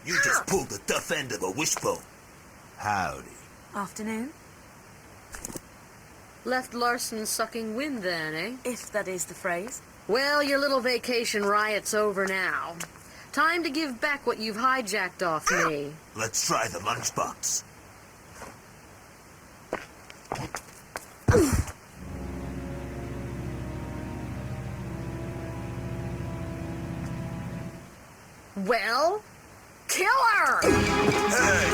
You just pulled the tough end of the wishbone. Howdy. Afternoon. Left Larson sucking wind then, eh? If that is the phrase. Well, your little vacation riot's over now. Time to give back what you've hijacked off me. Let's try the lunchbox. Well, kill her! Hey!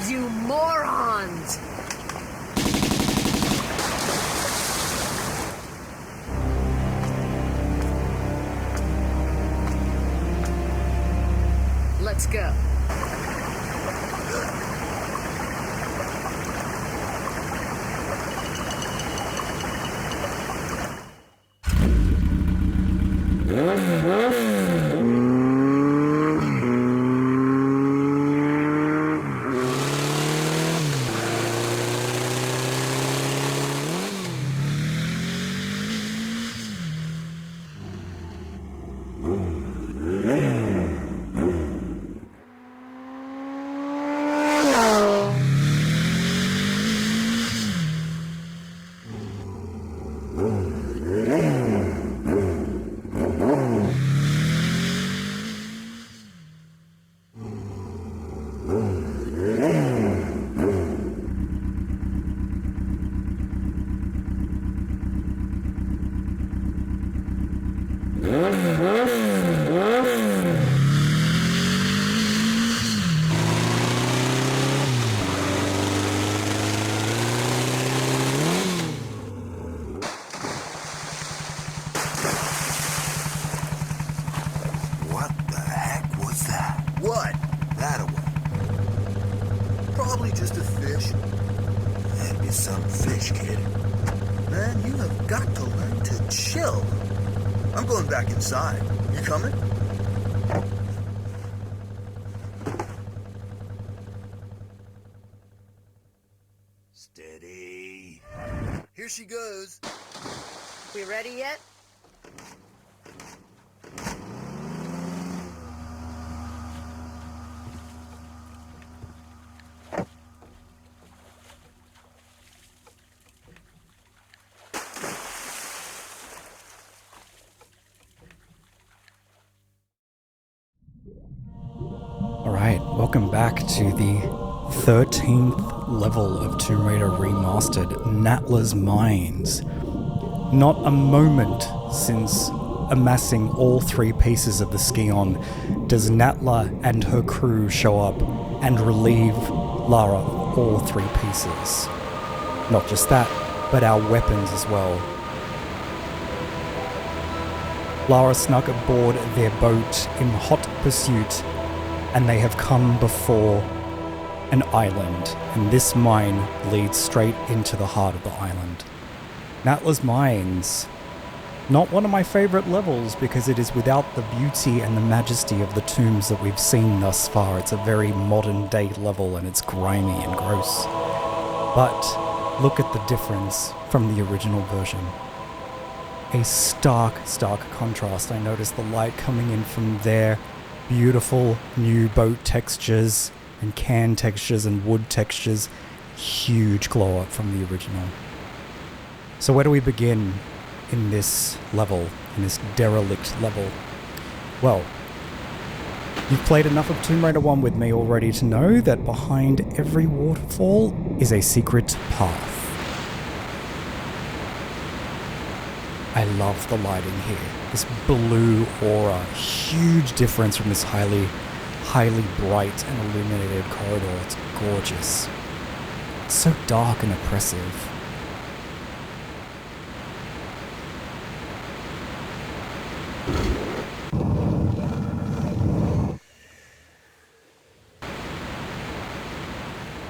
You morons! Let's go. What the heck was that? What? That away. Probably just a fish. That'd be some fish, kid. Man, you have got to learn to chill. I'm going back inside. You coming? Steady. Here she goes. We ready yet? Alright, welcome back to the 13th level of Tomb Raider Remastered, Natla's Mines. Not a moment since amassing all three pieces of the Scion does Natla and her crew show up and relieve Lara of all three pieces. Not just that, but our weapons as well. Lara snuck aboard their boat in hot pursuit, and they have come before an island, and this mine leads straight into the heart of the island. Natla's Mines, not one of my favourite levels because it is without the beauty and the majesty of the tombs that we've seen thus far. It's a very modern day level and it's grimy and gross. But look at the difference from the original version. A stark contrast. I noticed the light coming in from there. Beautiful new boat textures and can textures and wood textures. Huge glow up from the original. So where do we begin in this level, in this derelict level? Well, you've played enough of Tomb Raider 1 with me already to know that behind every waterfall is a secret path. I love the lighting here. This blue aura, huge difference from this highly bright and illuminated corridor. It's gorgeous. It's so dark and oppressive.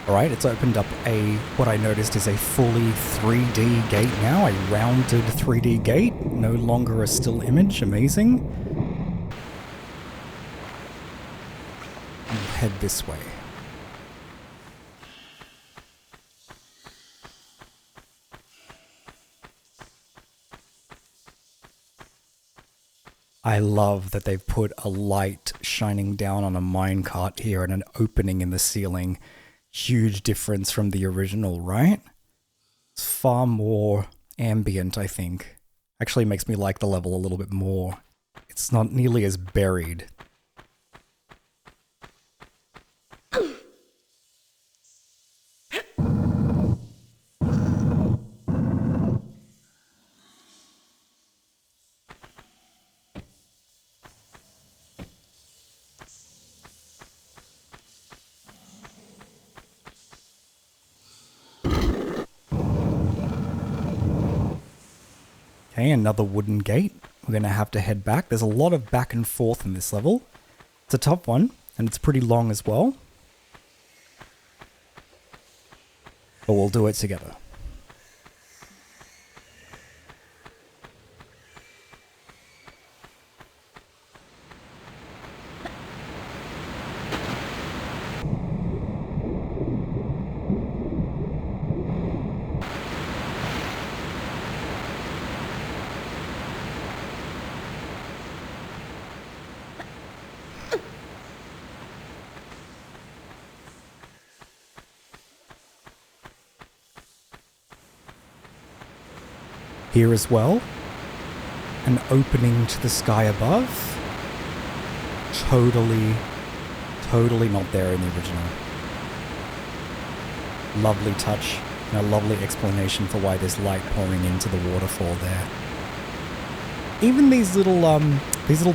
Alright, it's opened up what I noticed is a fully 3D gate now, a rounded 3D gate, no longer a still image, amazing. We'll head this way. I love that they've put a light shining down on a minecart here and an opening in the ceiling. Huge difference from the original, right? It's far more ambient, I think. Actually makes me like the level a little bit more. It's not nearly as buried. Okay, another wooden gate. We're going to have to head back. There's a lot of back and forth in this level. It's a tough one, and it's pretty long as well. But we'll do it together. Here as well, an opening to the sky above. Totally not there in the original. Lovely touch and a lovely explanation for why there's light pouring into the waterfall there. Even these little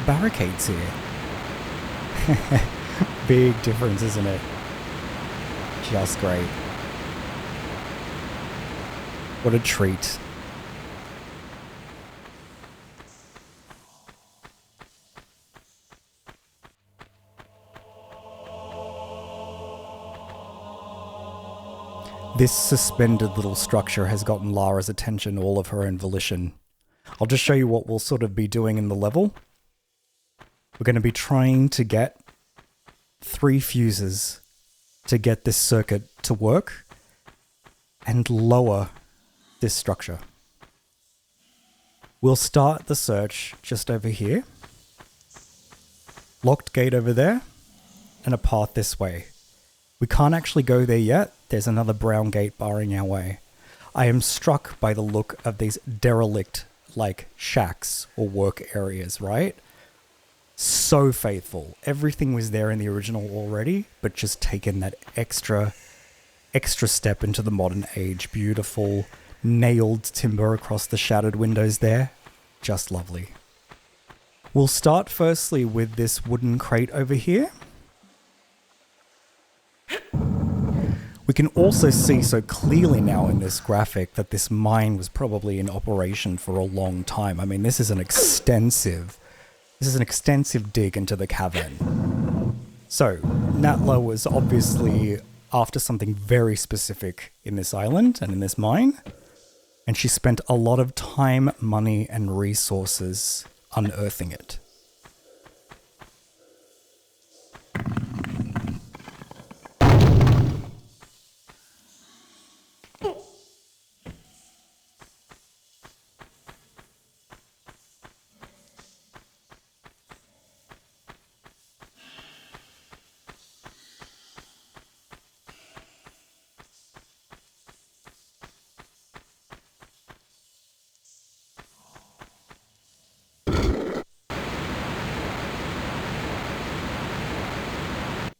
barricades here. Big difference, isn't it? Just great. What a treat. This suspended little structure has gotten Lara's attention all of her own volition. I'll just show you what we'll sort of be doing in the level. We're going to be trying to get 3 fuses to get this circuit to work and lower this structure. We'll start the search just over here. Locked gate over there and a path this way. We can't actually go there yet. There's another brown gate barring our way. I am struck by the look of these derelict, like, shacks or work areas, right? So faithful. Everything was there in the original already, but just taken that extra step into the modern age. Beautiful, nailed timber across the shattered windows there. Just lovely. We'll start firstly with this wooden crate over here. We can also see so clearly now in this graphic that this mine was probably in operation for a long time. I mean, this is an extensive dig into the cavern. So, Natla was obviously after something very specific in this island and in this mine, and she spent a lot of time, money, and resources unearthing it.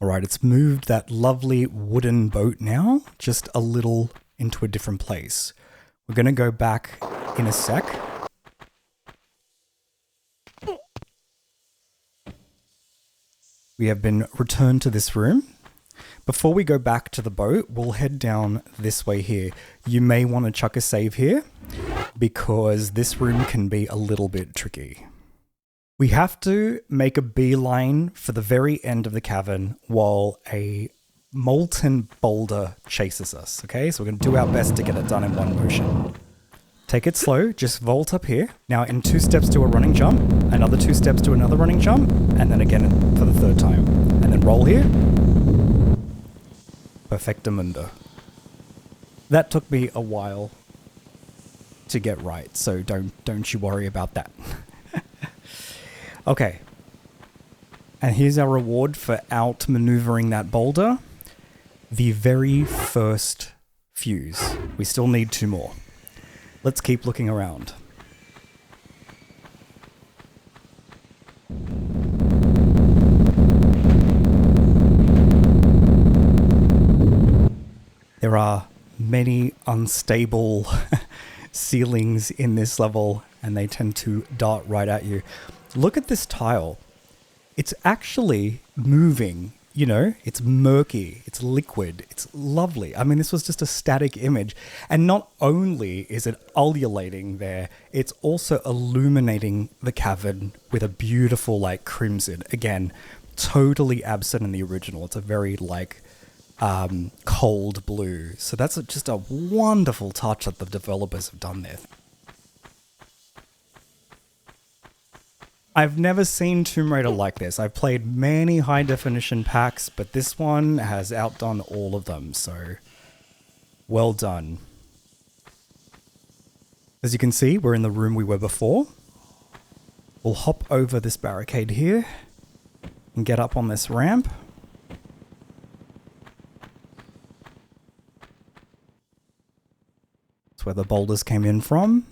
Alright, it's moved that lovely wooden boat now, just a little into a different place. We're going to go back in a sec. We have been returned to this room. Before we go back to the boat, we'll head down this way here. You may want to chuck a save here, because this room can be a little bit tricky. We have to make a beeline for the very end of the cavern while a molten boulder chases us, okay? So we're going to do our best to get it done in one motion. Take it slow, just vault up here. Now in 2 steps to a running jump, another 2 steps to another running jump, and then again for the 3rd time. And then roll here. Perfectamundo. That took me a while to get right, so don't you worry about that. Okay. And here's our reward for outmaneuvering that boulder. The very first fuse. We still need 2 more. Let's keep looking around. There are many unstable ceilings in this level, and they tend to dart right at you. Look at this tile. It's actually moving, you know? It's murky, it's liquid, it's lovely. I mean, this was just a static image. And not only is it ululating there, it's also illuminating the cavern with a beautiful, like, crimson. Again, totally absent in the original. It's a very, like, cold blue. So that's just a wonderful touch that the developers have done there. I've never seen Tomb Raider like this. I've played many high definition packs, but this one has outdone all of them, so well done. As you can see, we're in the room we were before. We'll hop over this barricade here and get up on this ramp. That's where the boulders came in from.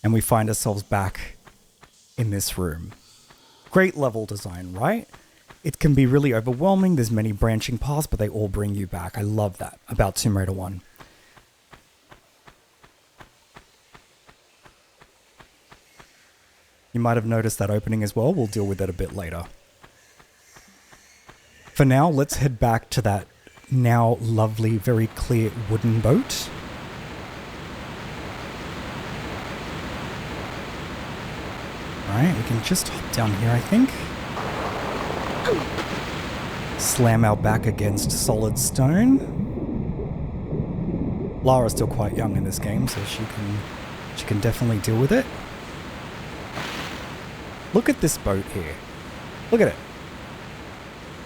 And we find ourselves back in this room. Great level design, right? It can be really overwhelming. There's many branching paths, but they all bring you back. I love that about Tomb Raider 1. You might have noticed that opening as well. We'll deal with that a bit later. For now, let's head back to that now lovely, very clear wooden boat. Alright, we can just hop down here, I think. Slam our back against solid stone. Lara's still quite young in this game, so she can definitely deal with it. Look at this boat here. Look at it.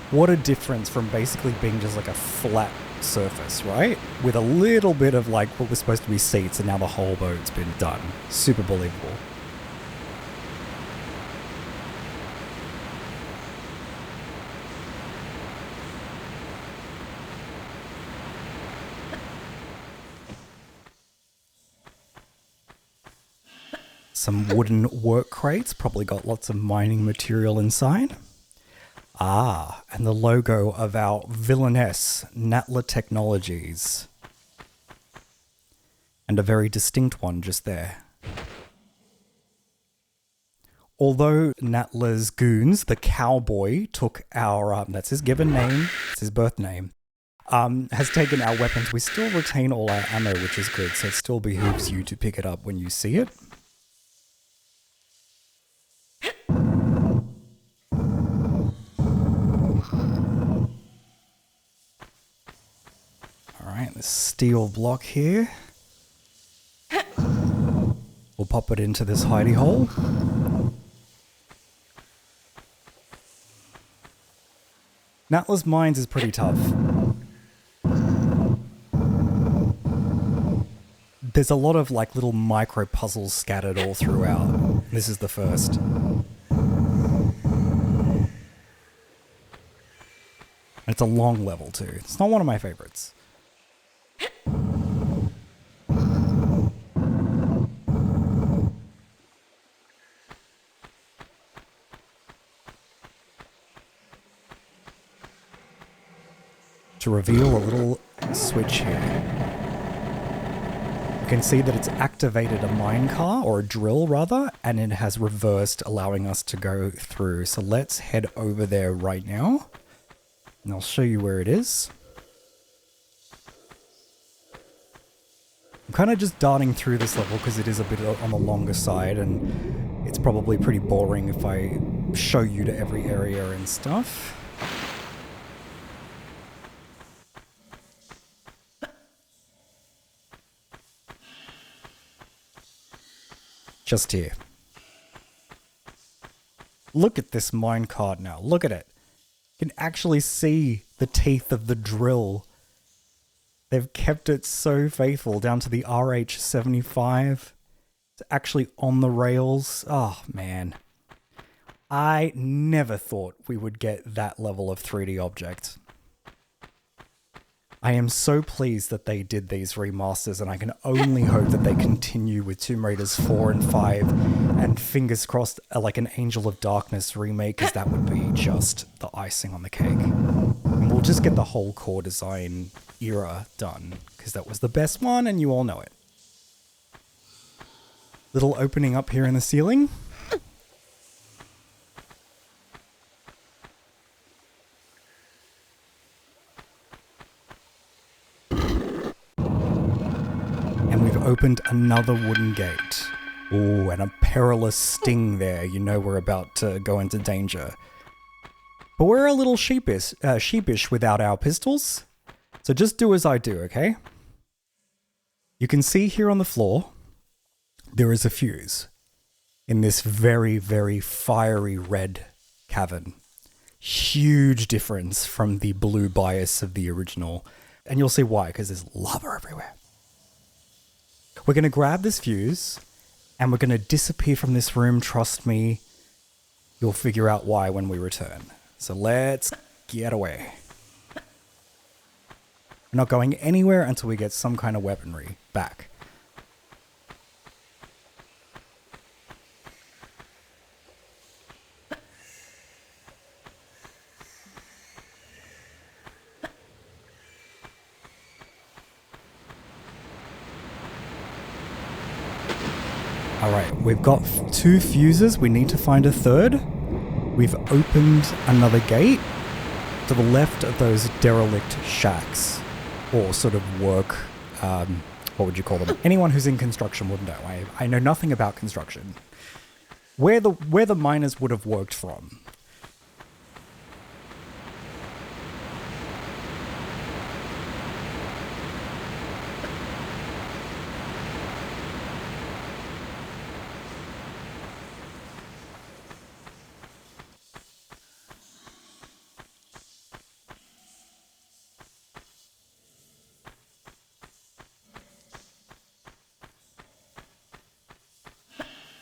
What a difference from basically being just like a flat surface, right? With a little bit of like what was supposed to be seats, and now the whole boat's been done. Super believable. Some wooden work crates, probably got lots of mining material inside. Ah, and the logo of our villainess, Natla Technologies. And a very distinct one just there. Although Natla's goons, the Cowboy, took our, that's his given name, it's his birth name, has taken our weapons, we still retain all our ammo, which is good, so it still behooves you to pick it up when you see it. Alright, this steel block here. We'll pop it into this hidey hole. Natla's mines is pretty tough. There's a lot of like little micro puzzles scattered all throughout. This is the first. And it's a long level too. It's not one of my favorites. To reveal a little switch here. You can see that it's activated a minecart, or a drill rather, and it has reversed, allowing us to go through. So let's head over there right now, and I'll show you where it is. I'm kind of just darting through this level because it is a bit on the longer side, and it's probably pretty boring if I show you to every area and stuff. Just here. Look at this minecart now. Look at it. You can actually see the teeth of the drill. They've kept it so faithful down to the RH75. It's actually on the rails. Oh, man. I never thought we would get that level of 3D object. I am so pleased that they did these remasters, and I can only hope that they continue with Tomb Raiders 4 and 5, and fingers crossed, like an Angel of Darkness remake, because that would be just the icing on the cake. And we'll just get the whole core design era done, because that was the best one, and you all know it. Little opening up here in the ceiling. Opened another wooden gate. Ooh, and a perilous sting there. You know we're about to go into danger. But we're a little sheepish without our pistols. So just do as I do, okay? You can see here on the floor, there is a fuse in this very, very fiery red cavern. Huge difference from the blue bias of the original. And you'll see why, because there's lava everywhere. We're going to grab this fuse, and we're going to disappear from this room. Trust me, you'll figure out why when we return. So let's get away. We're not going anywhere until we get some kind of weaponry back. Alright, we've got 2 fuses. We need to find a third. We've opened another gate to the left of those derelict shacks. Or sort of work, what would you call them? Anyone who's in construction would know. I know nothing about construction. Where the miners would have worked from.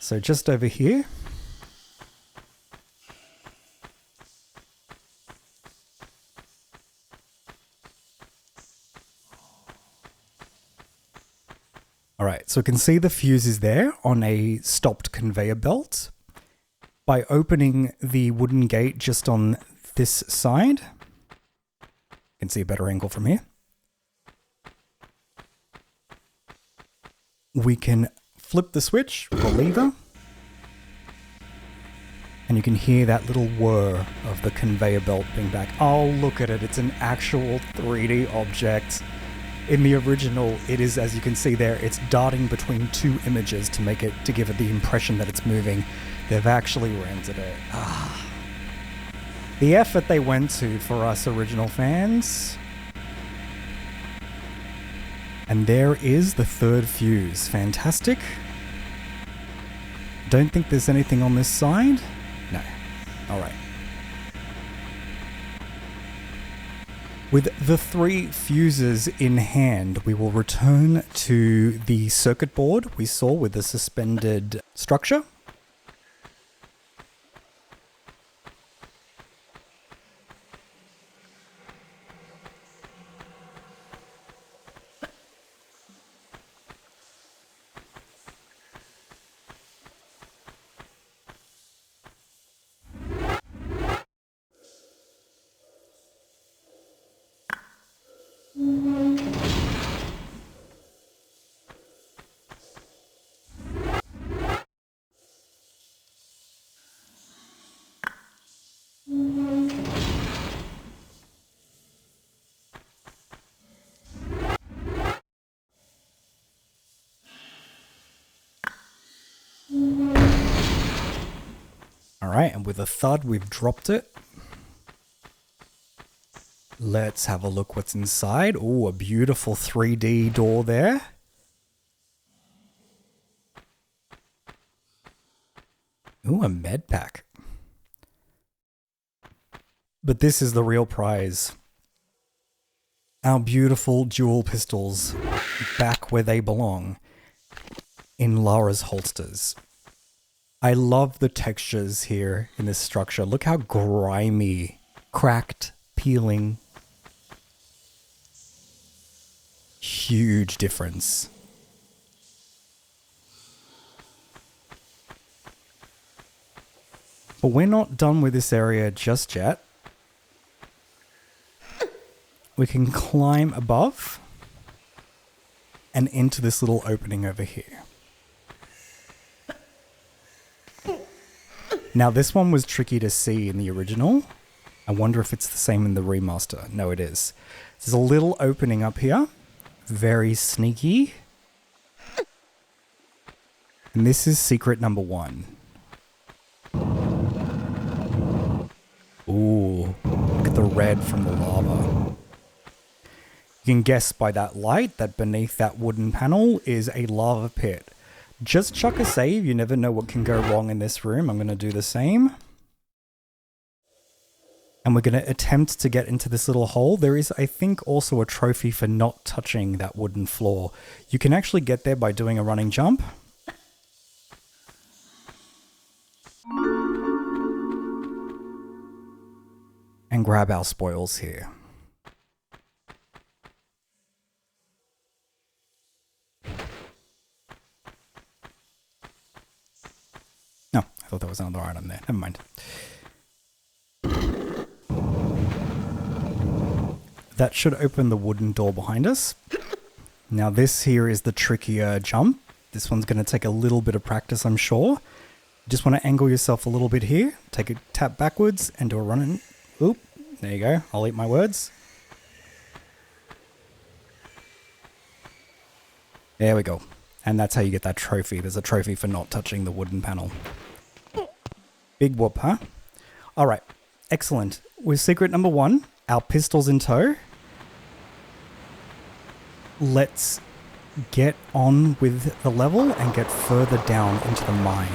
So just over here. Alright, so we can see the fuse is there on a stopped conveyor belt. By opening the wooden gate just on this side, you can see a better angle from here. We can flip the switch, the lever, and you can hear that little whir of the conveyor belt being back. Oh, look at it. It's an actual 3D object. In the original, it is, as you can see there, it's darting between 2 images to give it the impression that it's moving. They've actually rendered it. The effort they went to for us original fans. And there is the third fuse. Fantastic. Don't think there's anything on this side. No. Alright. With the 3 fuses in hand, we will return to the circuit board we saw with the suspended structure. Alright, and with a thud, we've dropped it. Let's have a look what's inside. Oh, a beautiful 3D door there. Ooh, a med pack. But this is the real prize. Our beautiful dual pistols back where they belong, in Lara's holsters. I love the textures here in this structure. Look how grimy, cracked, peeling. Huge difference. But we're not done with this area just yet. We can climb above and into this little opening over here. Now this one was tricky to see in the original. I wonder if it's the same in the remaster. No, it is. There's a little opening up here. Very sneaky. And this is secret number 1. Ooh, look at the red from the lava. You can guess by that light that beneath that wooden panel is a lava pit. Just chuck a save, you never know what can go wrong in this room. I'm going to do the same. And we're going to attempt to get into this little hole. There is, I think, also a trophy for not touching that wooden floor. You can actually get there by doing a running jump. And grab our spoils here. No, I thought there was another item there. Never mind. That should open the wooden door behind us. Now this here is the trickier jump. This one's going to take a little bit of practice, I'm sure. You just want to angle yourself a little bit here. Take a tap backwards and do a run in. Oop, there you go. I'll eat my words. There we go. And that's how you get that trophy. There's a trophy for not touching the wooden panel. Big whoop, huh? Alright, excellent. With secret number 1, our pistols in tow. Let's get on with the level and get further down into the mine.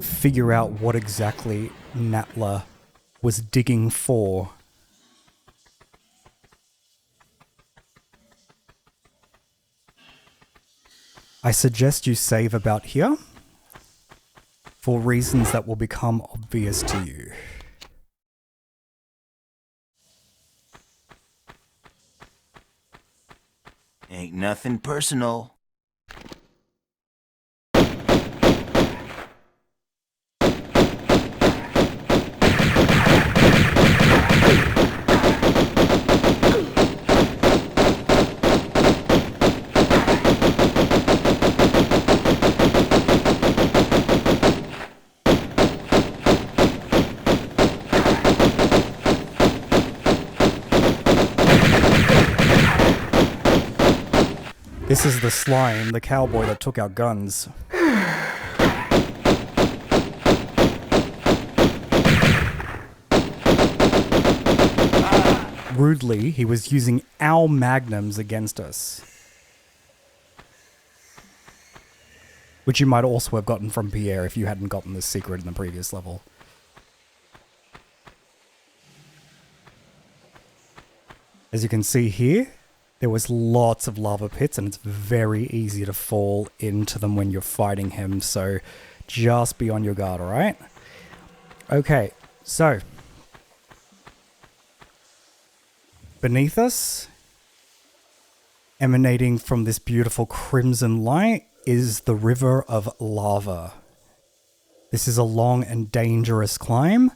Figure out what exactly Natla was digging for. I suggest you save about here for reasons that will become obvious to you. Ain't nothing personal. This is the slime, the cowboy that took our guns. Rudely, he was using our magnums against us. Which you might also have gotten from Pierre if you hadn't gotten this secret in the previous level. As you can see here, there was lots of lava pits and it's very easy to fall into them when you're fighting him, so just be on your guard, alright? Okay, so beneath us, emanating from this beautiful crimson light, is the river of lava. This is a long and dangerous climb,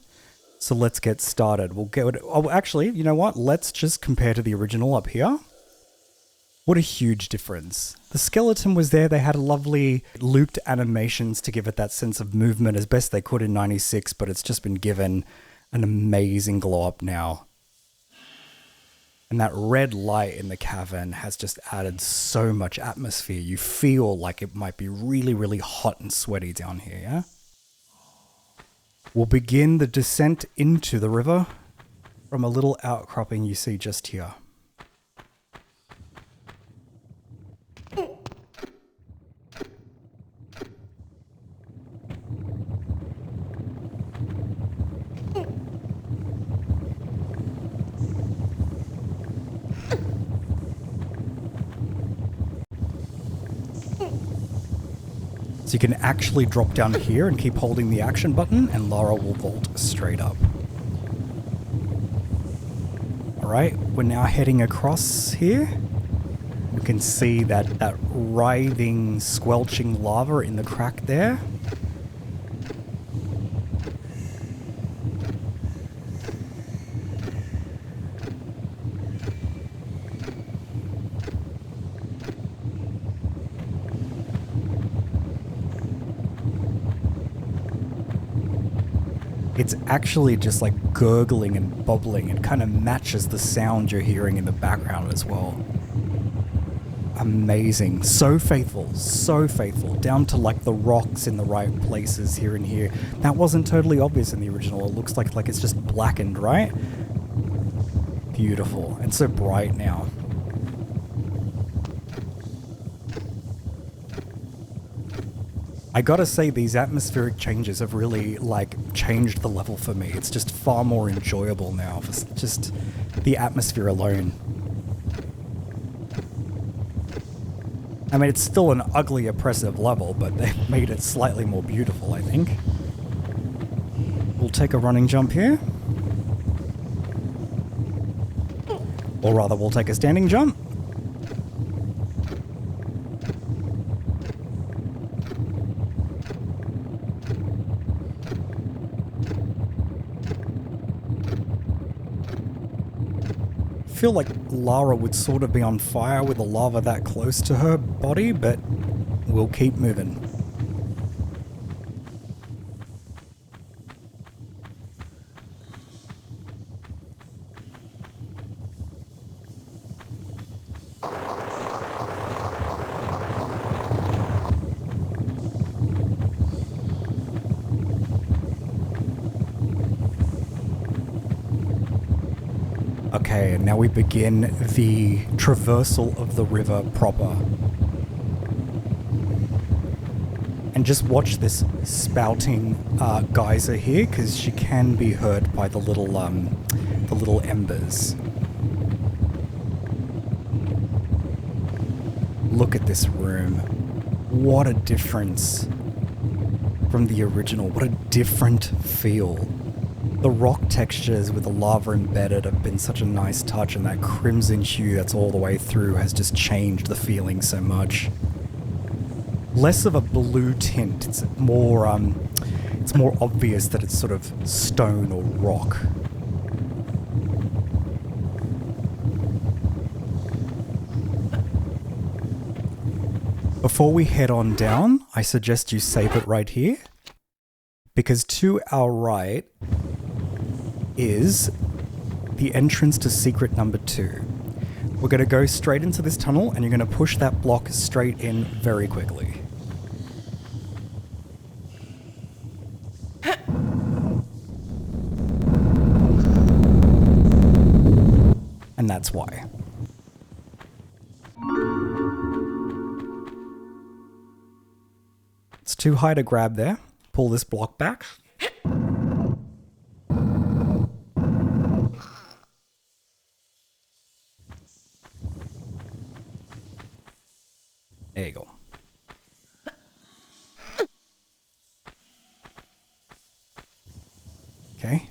so let's get started. We'll get. Oh, actually, you know what? Let's just compare to the original up here. What a huge difference. The skeleton was there. They had lovely looped animations to give it that sense of movement as best they could in 96, but it's just been given an amazing glow up now. And that red light in the cavern has just added so much atmosphere. You feel like it might be really, really hot and sweaty down here, yeah? We'll begin the descent into the river from a little outcropping you see just here. So you can actually drop down here and keep holding the action button, and Lara will vault straight up. Alright, we're now heading across here. We can see that writhing, squelching lava in the crack there. It's actually just like gurgling and bubbling. It kind of matches the sound you're hearing in the background as well. Amazing. So faithful, down to like the rocks in the right places here and here. That wasn't totally obvious in the original. It looks like it's just blackened, right? Beautiful. And so bright now. I gotta say, these atmospheric changes have really, like, changed the level for me. It's just far more enjoyable now, for just the atmosphere alone. I mean, it's still an ugly, oppressive level, but they've made it slightly more beautiful, I think. We'll take a running jump here. Or rather, we'll take a standing jump. I feel like Lara would sort of be on fire with the lava that close to her body, but we'll keep moving. Okay, and now we begin the traversal of the river proper. And just watch this spouting geyser here, because she can be hurt by the little embers. Look at this room. What a difference from the original. What a different feel. The rock textures with the lava embedded have been such a nice touch, and that crimson hue that's all the way through has just changed the feeling so much. Less of a blue tint, it's more obvious that it's sort of stone or rock. Before we head on down, I suggest you save it right here, because to our right is the entrance to secret number 2. We're going to go straight into this tunnel, and you're going to push that block straight in very quickly. And that's why. It's too high to grab there. Pull this block back. There you go. Okay.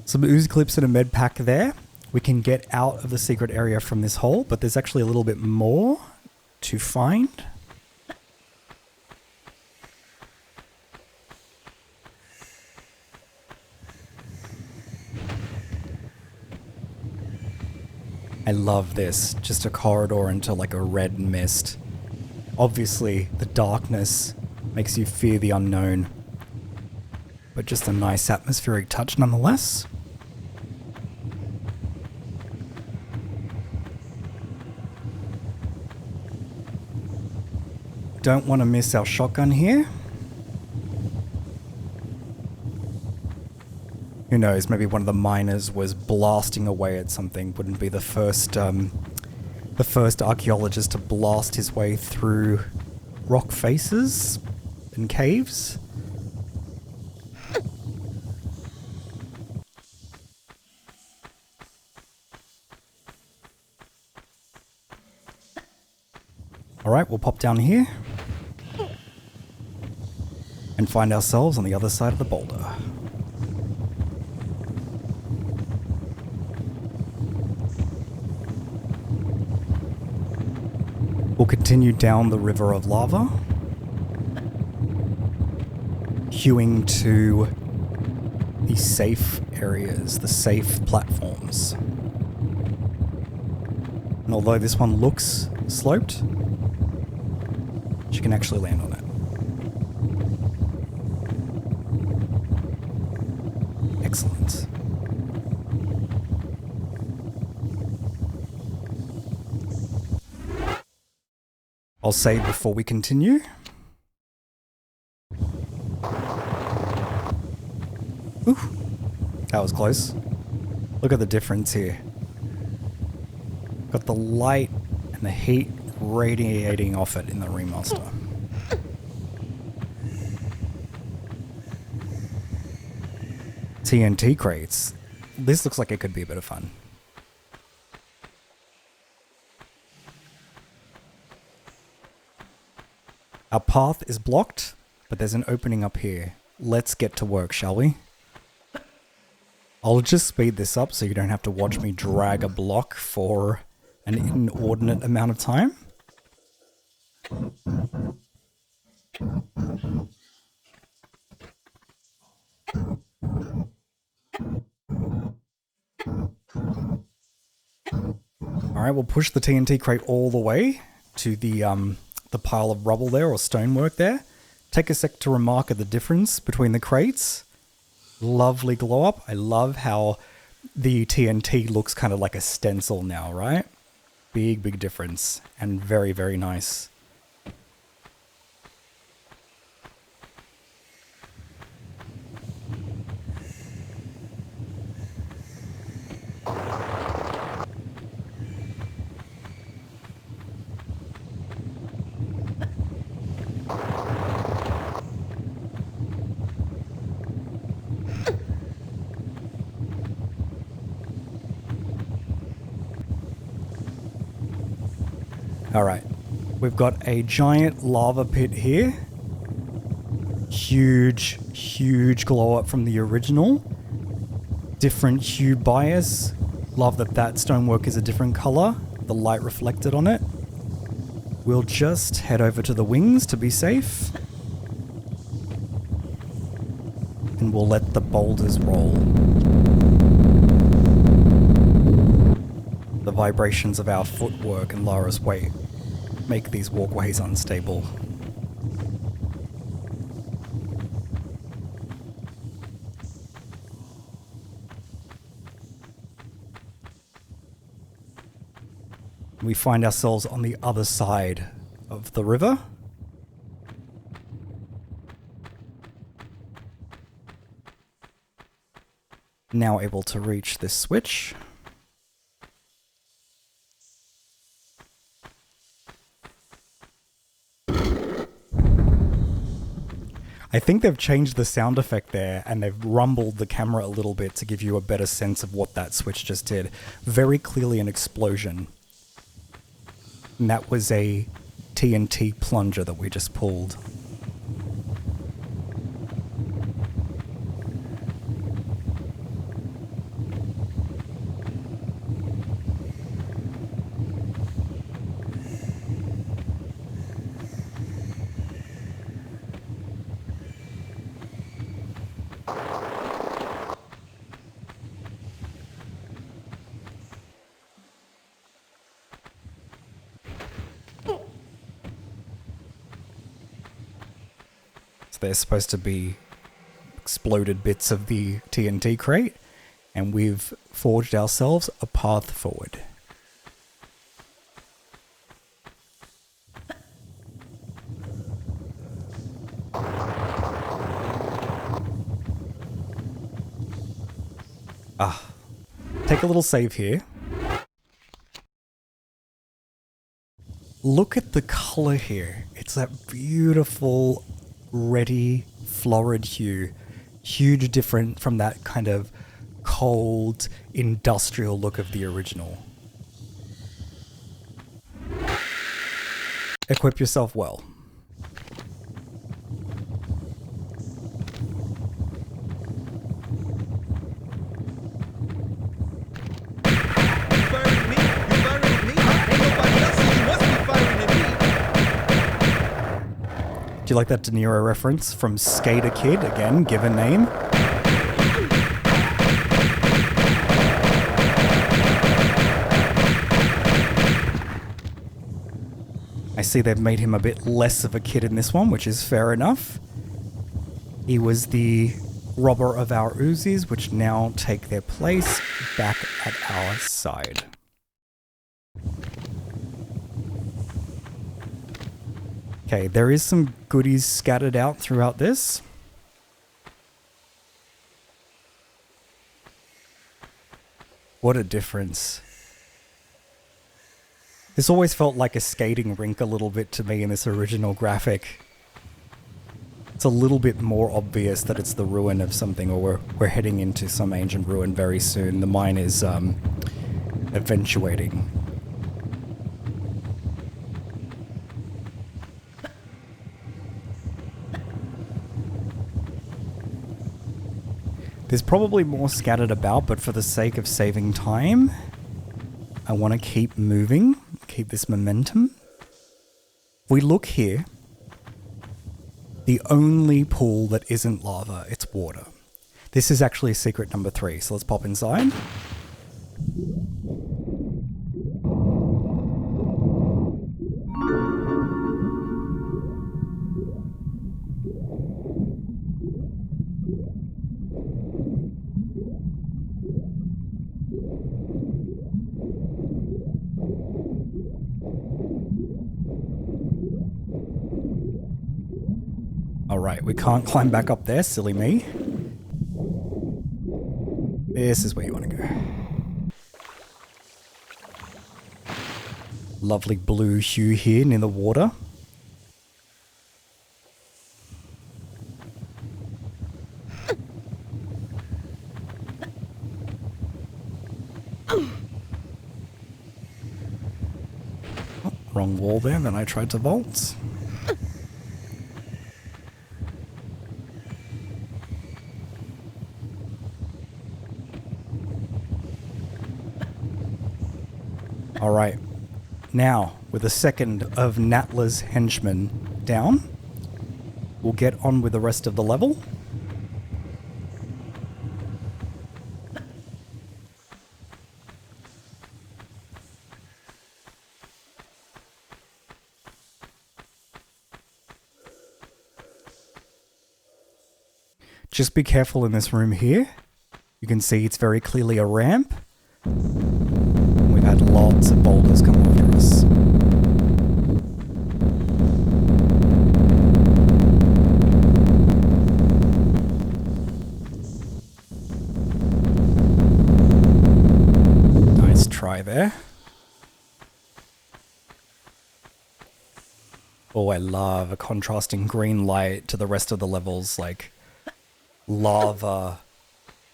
Some ooze clips and a med pack there. We can get out of the secret area from this hole, but there's actually a little bit more to find. I love this. Just a corridor into like a red mist. Obviously, the darkness makes you fear the unknown, but just a nice atmospheric touch nonetheless. Don't want to miss our shotgun here. Who knows, maybe one of the miners was blasting away at something. Wouldn't be the first archaeologist to blast his way through rock faces and caves. Alright, we'll pop down here and find ourselves on the other side of the boulder. We'll continue down the river of lava, queuing to the safe areas, the safe platforms. And although this one looks sloped, you can actually land on it. Excellent. I'll save before we continue. Ooh, that was close. Look at the difference here. Got the light and the heat radiating off it in the remaster. TNT crates. This looks like it could be a bit of fun. Our path is blocked, but there's an opening up here. Let's get to work, shall we? I'll just speed this up so you don't have to watch me drag a block for an inordinate amount of time. Alright, we'll push the TNT crate all the way to the pile of rubble there, or stonework there. Take a sec to remark at the difference between the crates. Lovely glow up. I love how the TNT looks kind of like a stencil now, right? Big difference, and very, very nice. Alright, we've got a giant lava pit here. Huge glow up from the original. Different hue bias. Love that stonework is a different color. The light reflected on it. We'll just head over to the wings to be safe. And we'll let the boulders roll. The vibrations of our footwork and Lara's weight make these walkways unstable. We find ourselves on the other side of the river. Now able to reach this switch. I think they've changed the sound effect there, and they've rumbled the camera a little bit to give you a better sense of what that switch just did. Very clearly an explosion. And that was a TNT plunger that we just pulled. They're supposed to be exploded bits of the TNT crate, and we've forged ourselves a path forward. Take a little save here. Look at the color here. It's that beautiful reddy, florid hue. Huge different from that kind of cold, industrial look of the original. Equip yourself well. Do you like that De Niro reference from Skater Kid? Again, give a name. I see they've made him a bit less of a kid in this one, which is fair enough. He was the robber of our Uzis, which now take their place back at our side. Okay, there is some goodies scattered out throughout this. What a difference. This always felt like a skating rink a little bit to me in this original graphic. It's a little bit more obvious that it's the ruin of something, or we're heading into some ancient ruin very soon. The mine is eventuating. There's probably more scattered about, but for the sake of saving time, I want to keep moving, keep this momentum. If we look here, the only pool that isn't lava, it's water. This is actually secret number 3, so let's pop inside. Alright, we can't climb back up there, silly me. This is where you want to go. Lovely blue hue here near the water. Oh, wrong wall there, then I tried to vault. Alright, now with the second of Natla's henchmen down, we'll get on with the rest of the level. Just be careful in this room here. You can see it's very clearly a ramp. We've had lots of boulders come after us. Nice try there. Oh, I love a contrasting green light to the rest of the levels, like lava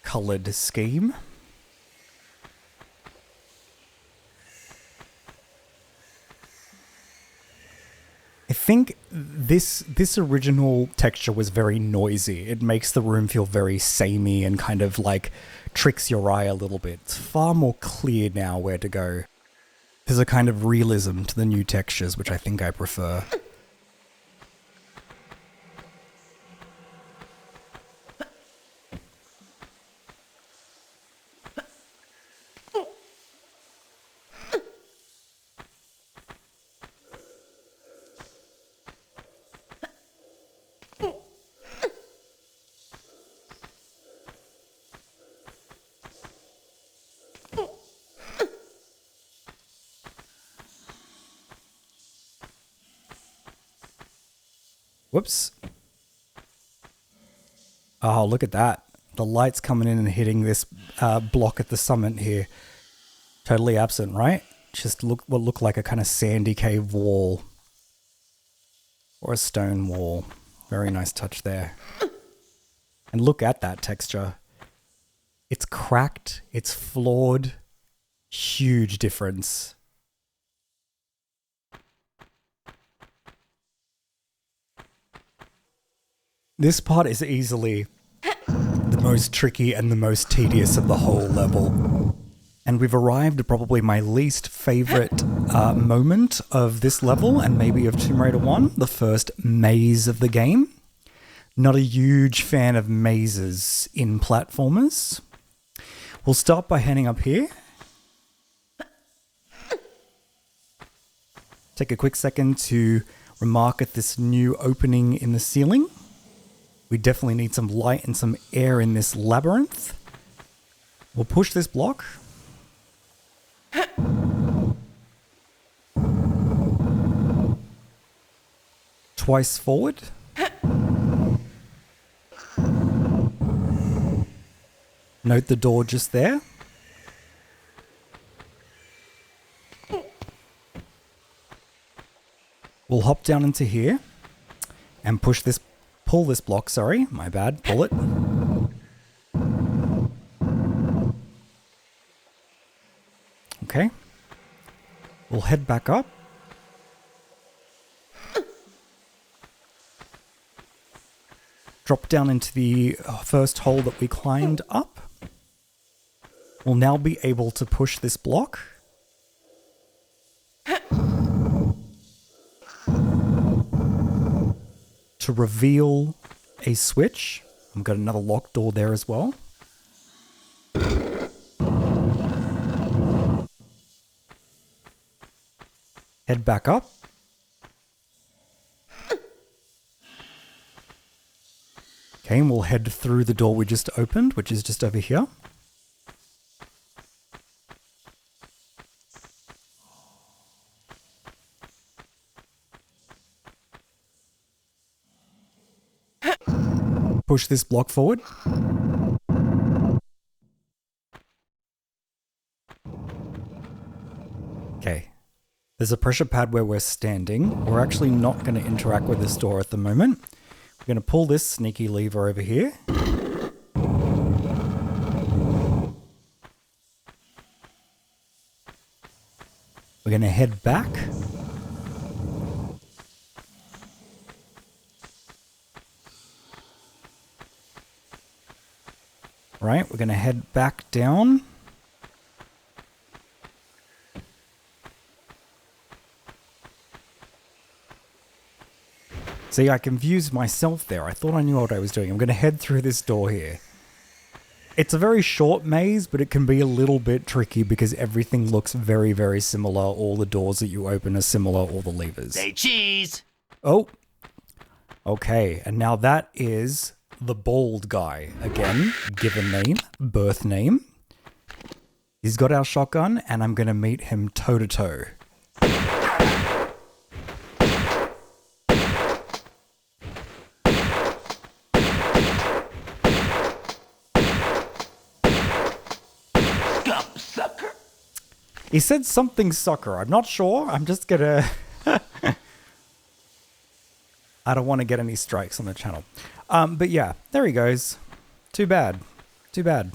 colored scheme. I think this original texture was very noisy. It makes the room feel very samey and kind of like tricks your eye a little bit. It's far more clear now where to go. There's a kind of realism to the new textures, which I think I prefer. Whoops. Oh, look at that. The light's coming in and hitting this block at the summit here. Totally absent, right? Just what looked like a kind of sandy cave wall. Or a stone wall. Very nice touch there. And look at that texture. It's cracked. It's flawed. Huge difference. This part is easily the most tricky and the most tedious of the whole level. And we've arrived at probably my least favorite moment of this level, and maybe of Tomb Raider 1, the first maze of the game. Not a huge fan of mazes in platformers. We'll start by heading up here. Take a quick second to remark at this new opening in the ceiling. We definitely need some light and some air in this labyrinth. We'll push this block. Twice forward. Note the door just there. We'll hop down into here and pull this block, sorry, my bad, pull it. Okay. We'll head back up. Drop down into the first hole that we climbed up. We'll now be able to push this block. To reveal a switch. I've got another locked door there as well. Head back up. Okay, and we'll head through the door we just opened, which is just over here. Push this block forward. Okay. There's a pressure pad where we're standing. We're actually not going to interact with this door at the moment. We're going to pull this sneaky lever over here. We're going to head back. Right, we're going to head back down. See, I confused myself there. I thought I knew what I was doing. I'm going to head through this door here. It's a very short maze, but it can be a little bit tricky because everything looks very, very similar. All the doors that you open are similar, all the levers. Say cheese! Oh. Okay, and now that is the bald guy. Again, given name, birth name. He's got our shotgun, and I'm going to meet him toe-to-toe. Sucker! He said something sucker. I'm not sure. I'm just gonna... I don't want to get any strikes on the channel. But yeah, there he goes. Too bad. Too bad.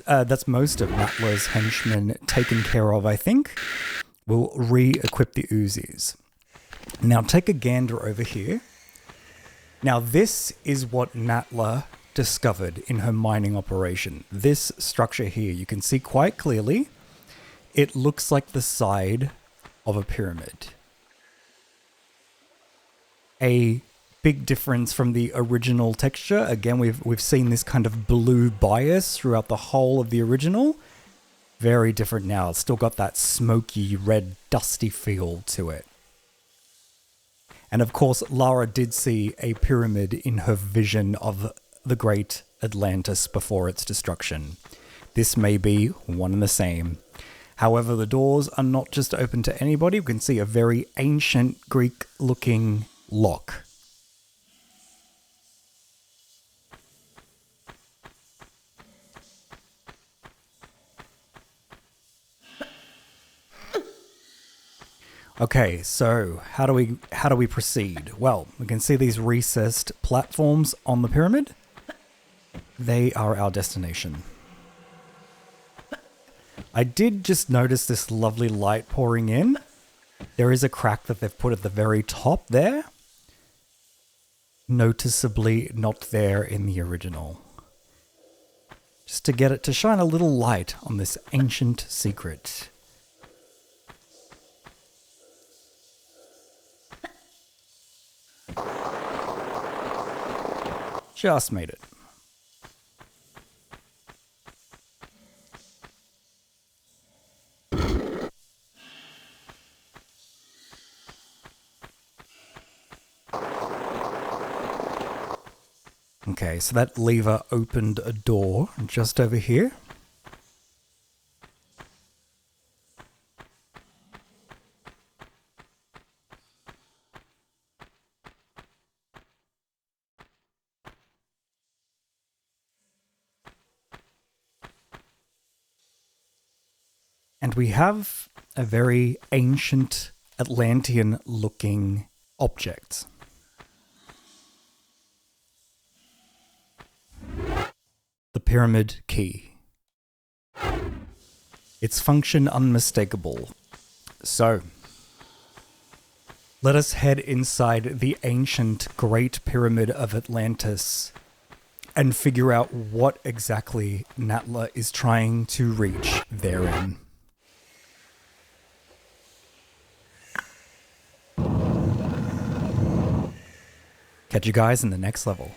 That's most of Natla's henchmen taken care of, I think. We'll re-equip the Uzis. Now take a gander over here. Now this is what Natla discovered in her mining operation. This structure here, you can see quite clearly, it looks like the side of a pyramid. A big difference from the original texture. Again, we've seen this kind of blue bias throughout the whole of the original. Very different now. It's still got that smoky, red, dusty feel to it. And of course, Lara did see a pyramid in her vision of the great Atlantis before its destruction. This may be one and the same. However, the doors are not just open to anybody. We can see a very ancient Greek-looking lock. Okay, so how do we proceed? Well, we can see these recessed platforms on the pyramid. They are our destination. I did just notice this lovely light pouring in. There is a crack that they've put at the very top there. noticeably not there in the original. Just to get it to shine a little light on this ancient secret. Just made it. Okay, so that lever opened a door just over here. And we have a very ancient Atlantean looking object. The pyramid key. Its function unmistakable. So, let us head inside the ancient Great Pyramid of Atlantis and figure out what exactly Natla is trying to reach therein. Catch you guys in the next level.